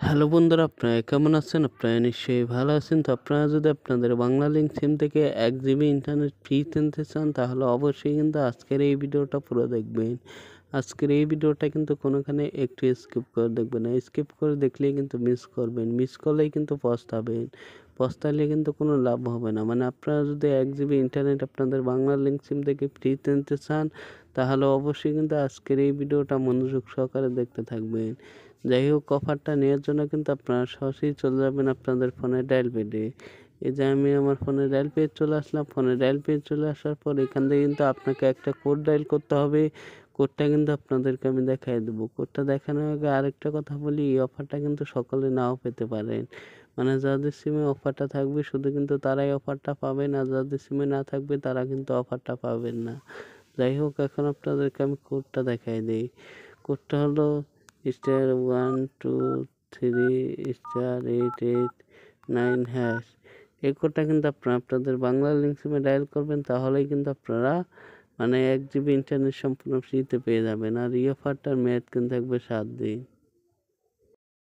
Hello বন্ধুরা, আপনারা কেমন আছেন? আপনারা নিশ্চয়ই ভালো আছেন। তো আপনারা যদি আপনাদের বাংলালিংক সিম থেকে 1 জিবি ইন্টারনেট ফ্রিতে নিতে চান, তাহলে অবশ্যই কিন্তু আজকের এই ভিডিওটা পুরো দেখবেন। আজকের এই ভিডিওটা কিন্তু কোনোখানে একটু স্কিপ করে দেখবেন না। স্কিপ করে দেখলেই কিন্তু মিস করবেন। মিস করলেই কিন্তু পস্তাবেন। পস্তালে কিন্তু কোনো লাভ হবে না। মানে আপনারা যদি 1 জিবি ইন্টারনেট আপনাদের বাংলালিংক সিম থেকে ফ্রিতে নিতে চান, তাহলে অবশ্যই কিন্তু আজকের এই ভিডিওটা মনোযোগ সহকারে দেখতে থাকবেন। যাই হোক, অফারটা নেওয়ার জন্য কিন্তু আপনারা সরাসরি চলে যাবেন আপনাদের ফোনের ডায়াল প্যাডে। এই যে আমি আমার ফোনের ডায়াল প্যাড চলে আসলাম। ফোনের ডায়াল প্যাড চলে আসার পর এখান থেকে কিন্তু আপনাকে একটা কোড ডায়াল করতে হবে। কোডটা কিন্তু আপনাদেরকে আমি দেখাই দেবো। কোডটা দেখানোর আগে আরেকটা কথা বলি, এই অফারটা কিন্তু সকলে নাও পেতে পারেন। মানে যাদের সিমে অফারটা থাকবে শুধু কিন্তু তারাই অফারটা পাবেন, আর যাদের সিমে না থাকবে তারা কিন্তু অফারটা পাবেন না। যাই হোক, এখন আপনাদেরকে আমি কোডটা দেখাই দিই। কোডটা হলো *123*889#। এই কোডটা কিন্তু আপনারা আপনাদের বাংলা লিংক সিমে ডায়াল করবেন, তাহলেই কিন্তু আপনারা মানে 1 জিবি ইন্টারনেট সম্পূর্ণ ফ্রিতে পেয়ে যাবেন। আর এই অফারটার মেয়াদ কিন্তু থাকবে 7 দিন।